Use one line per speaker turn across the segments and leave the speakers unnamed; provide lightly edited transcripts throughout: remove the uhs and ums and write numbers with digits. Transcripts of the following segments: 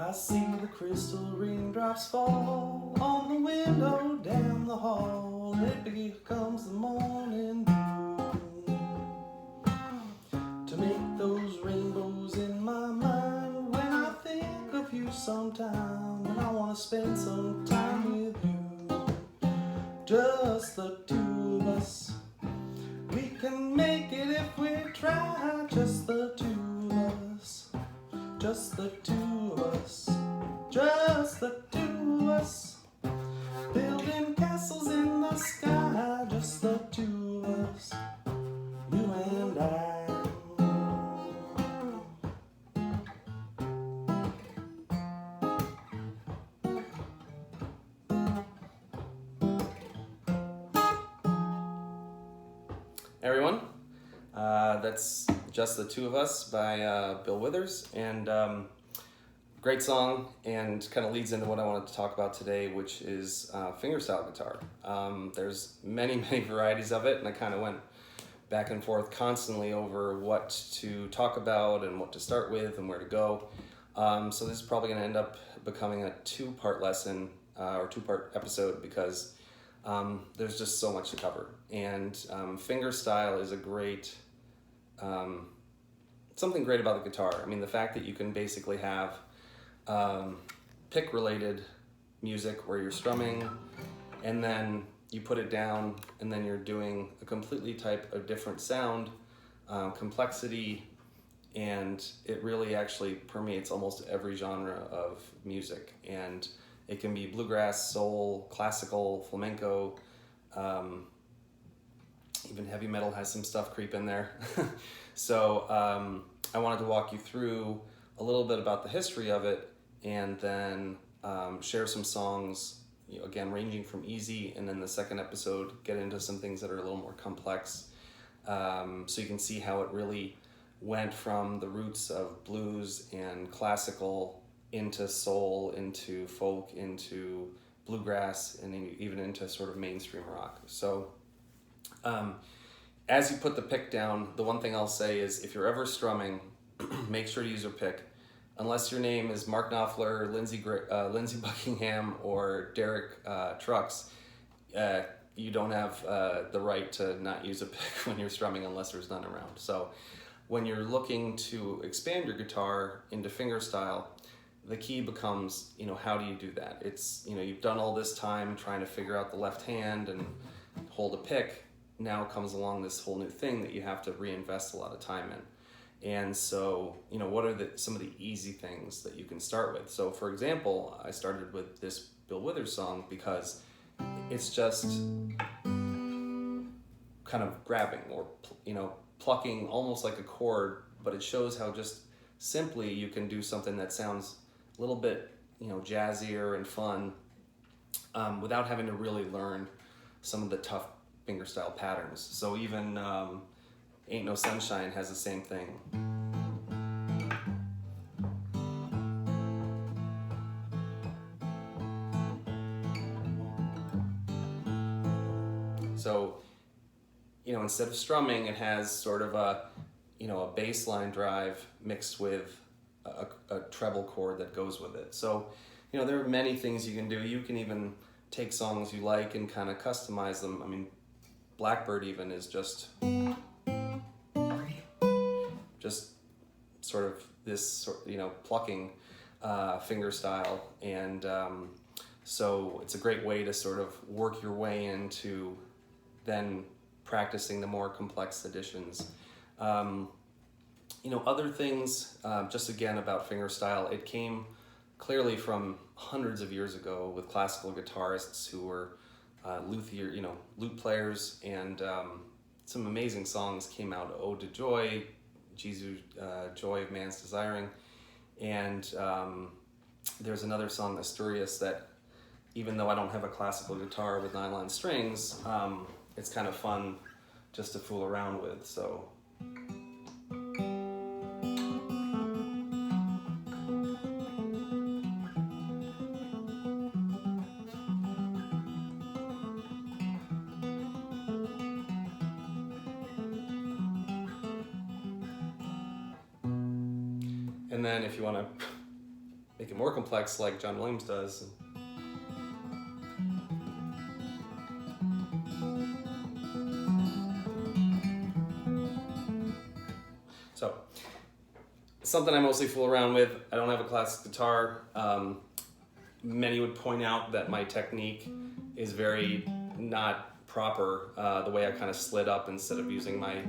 I see the crystal raindrops fall on the window down the hall. It becomes the morning dew to make those rainbows in my mind when I think of you sometime, and I want to spend some time with you, just the two of us. We can make it if we try, just the two of us, just the two of us, just the two of us, building castles in the sky, just the two of us, you and I. Everyone, that's Just the Two of Us by Bill Withers, and great song, and kind of leads into what I wanted to talk about today, which is fingerstyle guitar. There's many varieties of it, and I kind of went back and forth constantly over what to talk about and what to start with and where to go. So this is probably going to end up becoming a two-part lesson or two-part episode because there's just so much to cover. And fingerstyle is a great, something great about the guitar. I mean, the fact that you can basically have pick-related music where you're strumming and then you put it down and then you're doing a completely type of different sound, complexity, and it really actually permeates almost every genre of music. And it can be bluegrass, soul, classical, flamenco, even heavy metal has some stuff creep in there. So I wanted to walk you through a little bit about the history of it, and then share some songs, again, ranging from easy, and then the second episode, get into some things that are a little more complex. So you can see how it really went from the roots of blues and classical into soul, into folk, into bluegrass, and even into sort of mainstream rock. So as you put the pick down, the one thing I'll say is if you're ever strumming, make sure to use your pick. Unless your name is Mark Knopfler, Lindsey Buckingham, or Derek Trucks, you don't have the right to not use a pick when you're strumming unless there's none around. So when you're looking to expand your guitar into fingerstyle, the key becomes, how do you do that? It's, you've done all this time trying to figure out the left hand and hold a pick. Now comes along this whole new thing that you have to reinvest a lot of time in. And so, what are some of the easy things that you can start with? So for example, I started with this Bill Withers song because it's just kind of grabbing or, plucking almost like a chord, but it shows how just simply you can do something that sounds a little bit, jazzier and fun without having to really learn some of the tough fingerstyle patterns. So even Ain't No Sunshine has the same thing. So, instead of strumming, it has sort of a bass line drive mixed with a treble chord that goes with it. So, there are many things you can do. You can even take songs you like and kind of customize them. I mean, Blackbird even is just sort of this, plucking fingerstyle. And so it's a great way to sort of work your way into then practicing the more complex additions. Other things, just again about fingerstyle, it came clearly from hundreds of years ago with classical guitarists who were lute players, and some amazing songs came out. Ode to Joy, Jesus, Joy of Man's Desiring, and there's another song, Asturias, that even though I don't have a classical guitar with nylon strings, it's kind of fun just to fool around with. So. And then if you want to make it more complex like John Williams does. So, something I mostly fool around with. I don't have a classic guitar. Many would point out that my technique is very not proper, the way I kind of slid up instead of using my,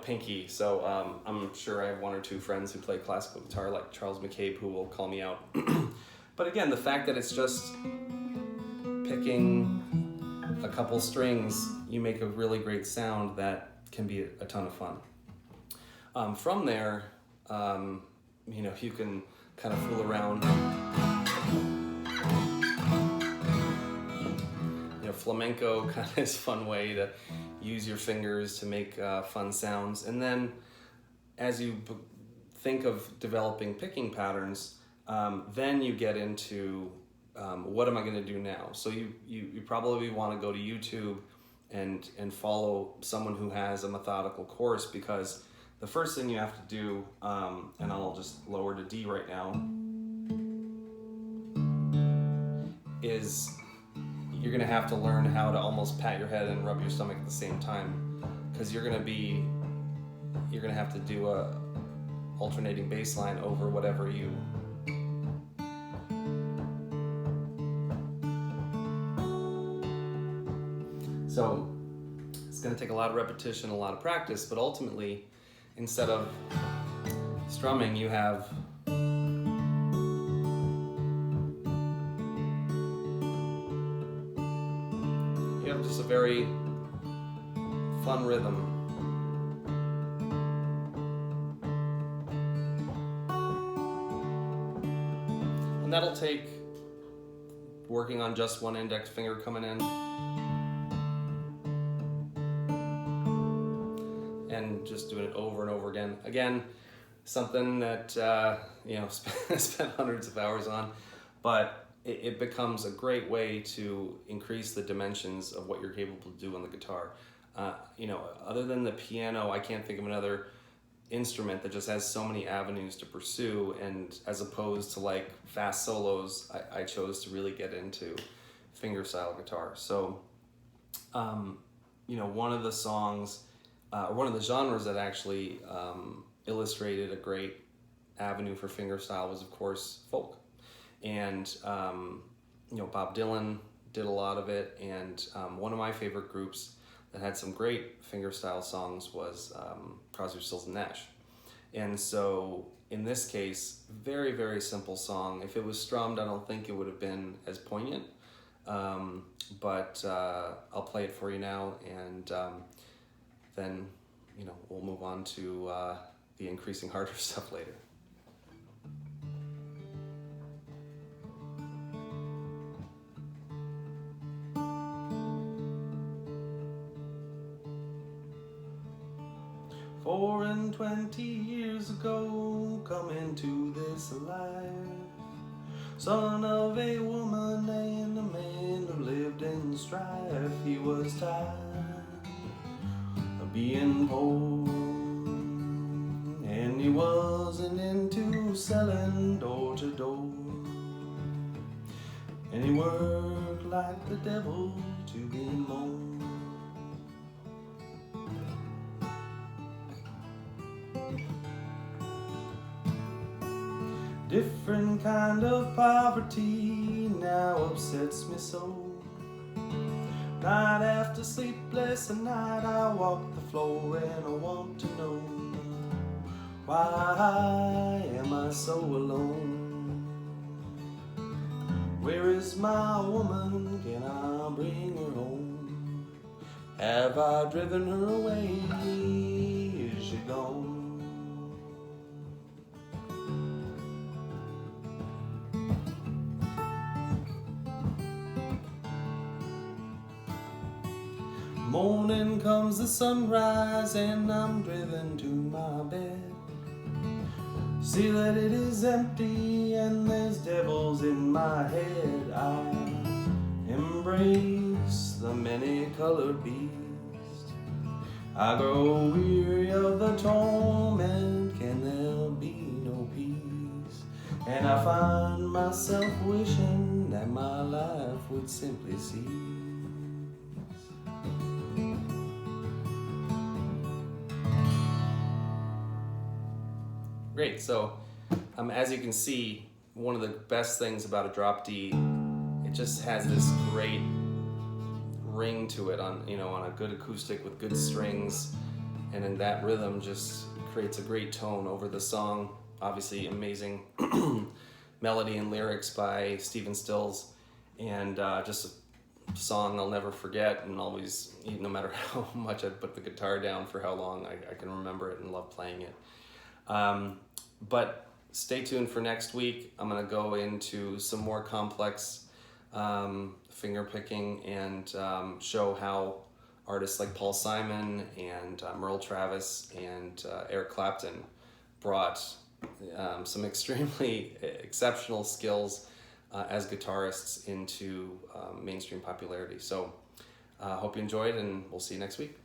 pinky. So I'm sure I have one or two friends who play classical guitar, like Charles McCabe, who will call me out. But again, the fact that it's just picking a couple strings, you make a really great sound that can be a ton of fun. From there, you can kind of fool around. Flamenco kind of is a fun way to use your fingers to make fun sounds. And then as you think of developing picking patterns, then you get into what am I going to do now? So you probably want to go to YouTube and follow someone who has a methodical course, because the first thing you have to do, and I'll just lower to D right now, is you're going to have to learn how to almost pat your head and rub your stomach at the same time, because you're going to have to do a alternating bass line over whatever you so it's going to take a lot of repetition, a lot of practice, but ultimately, instead of strumming, you have just a very fun rhythm. And that'll take working on just one index finger coming in and just doing it over and over again. Again, something that spent hundreds of hours on, but it becomes a great way to increase the dimensions of what you're capable to do on the guitar. Other than the piano, I can't think of another instrument that just has so many avenues to pursue, and as opposed to like fast solos, I chose to really get into fingerstyle guitar. So, one of the songs, one of the genres that actually illustrated a great avenue for fingerstyle was, of course, folk. And Bob Dylan did a lot of it, and one of my favorite groups that had some great fingerstyle songs was Crosby, Stills and Nash. And so in this case, very, very simple song. If it was strummed, I don't think it would have been as poignant, but I'll play it for you now, and then we'll move on to the increasing harder stuff later. "4 and 20 years ago, come into this life, son of a woman and a man who lived in strife. He was tired of being poor, and he wasn't into selling door to door, and he worked like the devil to be more. Different kind of poverty now upsets me so. Night after sleepless night, I walk the floor and I want to know, why am I so alone? Where is my woman? Can I bring her home? Have I driven her away? Is she gone? Morning comes the sunrise and I'm driven to my bed. See that it is empty and there's devils in my head. I embrace the many-colored beast. I grow weary of the torment. Can there be no peace? And I find myself wishing that my life would simply cease. Great, so as you can see, one of the best things about a drop D, it just has this great ring to it on a good acoustic with good strings, and then that rhythm just creates a great tone over the song. Obviously amazing melody and lyrics by Stephen Stills, and just a song I'll never forget, and always, no matter how much I put the guitar down for how long, I can remember it and love playing it. But stay tuned for next week. I'm going to go into some more complex finger picking and show how artists like Paul Simon and Merle Travis and Eric Clapton brought some extremely exceptional skills as guitarists into mainstream popularity. So hope you enjoyed, and we'll see you next week.